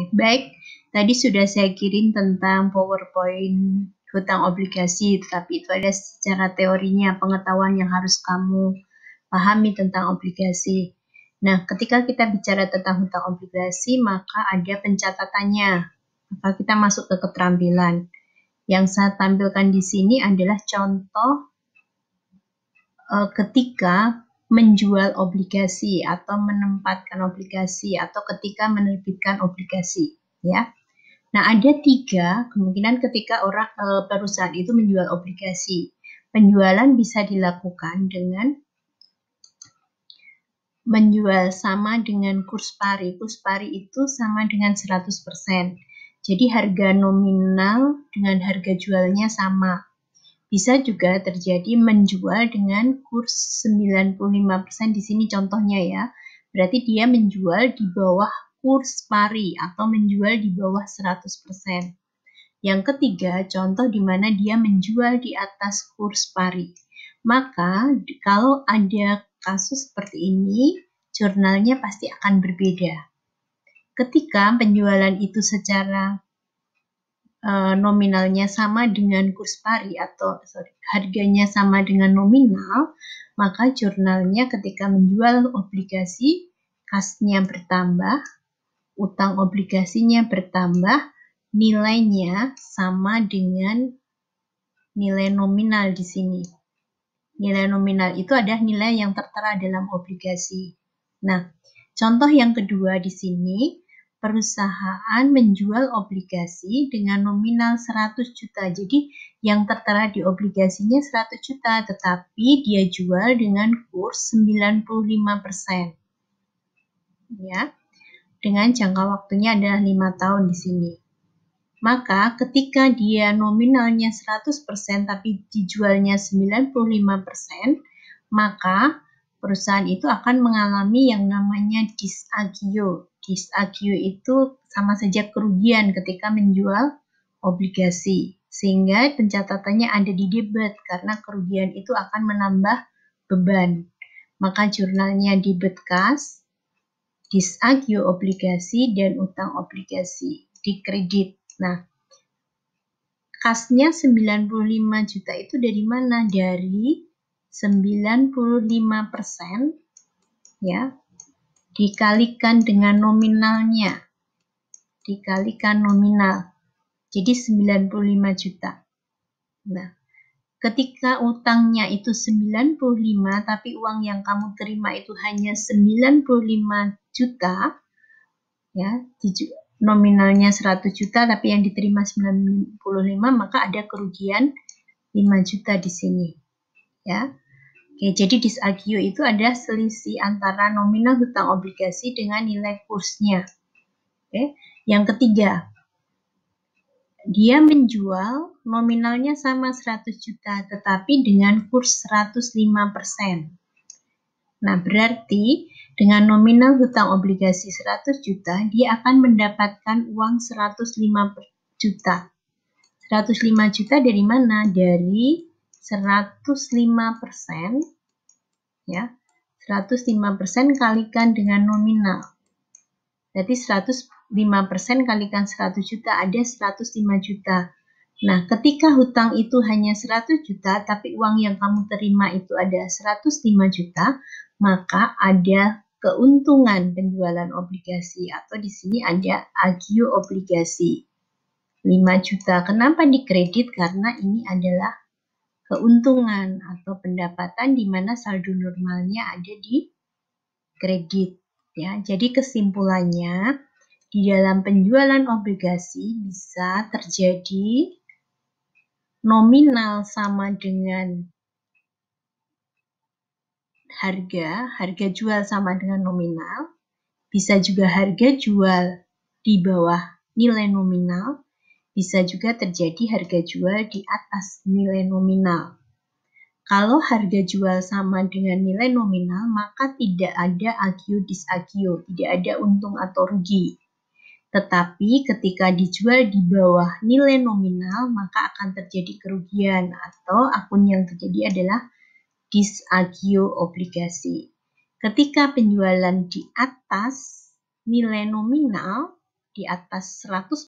Oke, baik. Tadi sudah saya kirim tentang PowerPoint hutang obligasi, tapi itu ada secara teorinya, pengetahuan yang harus kamu pahami tentang obligasi. Nah, ketika kita bicara tentang hutang obligasi, maka ada pencatatannya. Maka kita masuk ke keterampilan. Yang saya tampilkan di sini adalah contoh ketika menjual obligasi atau menempatkan obligasi atau ketika menerbitkan obligasi, ya. Nah, ada 3 kemungkinan ketika perusahaan itu menjual obligasi. Penjualan bisa dilakukan dengan menjual sama dengan kurs pari. Kurs pari itu sama dengan 100%. Jadi harga nominal dengan harga jualnya sama. Bisa juga terjadi menjual dengan kurs 95%, di sini contohnya ya. Berarti dia menjual di bawah kurs pari atau menjual di bawah 100%. Yang ketiga, contoh di mana dia menjual di atas kurs pari. Maka kalau ada kasus seperti ini, jurnalnya pasti akan berbeda. Ketika penjualan itu secara nominalnya sama dengan kurs pari atau harganya sama dengan nominal, maka jurnalnya ketika menjual obligasi, kasnya bertambah, utang obligasinya bertambah, nilainya sama dengan nilai nominal di sini. Nilai nominal itu adalah nilai yang tertera dalam obligasi. Nah, contoh yang kedua di sini, perusahaan menjual obligasi dengan nominal 100 juta. Jadi, yang tertera di obligasinya 100 juta, tetapi dia jual dengan kurs 95%. Ya, dengan jangka waktunya adalah 5 tahun di sini. Maka ketika dia nominalnya 100% tapi dijualnya 95%, maka perusahaan itu akan mengalami yang namanya disagio. Disagio itu sama saja kerugian ketika menjual obligasi. Sehingga pencatatannya ada di debit karena kerugian itu akan menambah beban. Maka jurnalnya debit kas, disagio obligasi, dan utang obligasi di kredit. Nah, kasnya 95 juta itu dari mana? Dari 95% ya, dikalikan dengan nominalnya. Dikalikan nominal. Jadi 95 juta. Nah, ketika utangnya itu 95 tapi uang yang kamu terima itu hanya 95 juta ya, nominalnya 100 juta tapi yang diterima 95, maka ada kerugian 5 juta di sini. Ya. Oke, jadi disagio itu adalah selisih antara nominal hutang obligasi dengan nilai kursnya. Oke. Yang ketiga, dia menjual nominalnya sama 100 juta tetapi dengan kurs 105%. Nah, berarti dengan nominal hutang obligasi 100 juta, dia akan mendapatkan uang 105 juta. 105 juta dari mana? Dari 105%, ya. 105% kalikan dengan nominal. Berarti 105% kalikan 100 juta, ada 105 juta. Nah, ketika hutang itu hanya 100 juta, tapi uang yang kamu terima itu ada 105 juta, maka ada keuntungan penjualan obligasi atau di sini ada agio obligasi 5 juta. Kenapa dikredit? Karena ini adalah keuntungan atau pendapatan di mana saldo normalnya ada di kredit. Ya, jadi kesimpulannya di dalam penjualan obligasi bisa terjadi nominal sama dengan harga jual sama dengan nominal, bisa juga harga jual di bawah nilai nominal, bisa juga terjadi harga jual di atas nilai nominal. Kalau harga jual sama dengan nilai nominal, maka tidak ada agio disagio, tidak ada untung atau rugi. Tetapi ketika dijual di bawah nilai nominal, maka akan terjadi kerugian atau akun yang terjadi adalah disagio obligasi. Ketika penjualan di atas nilai nominal, di atas 100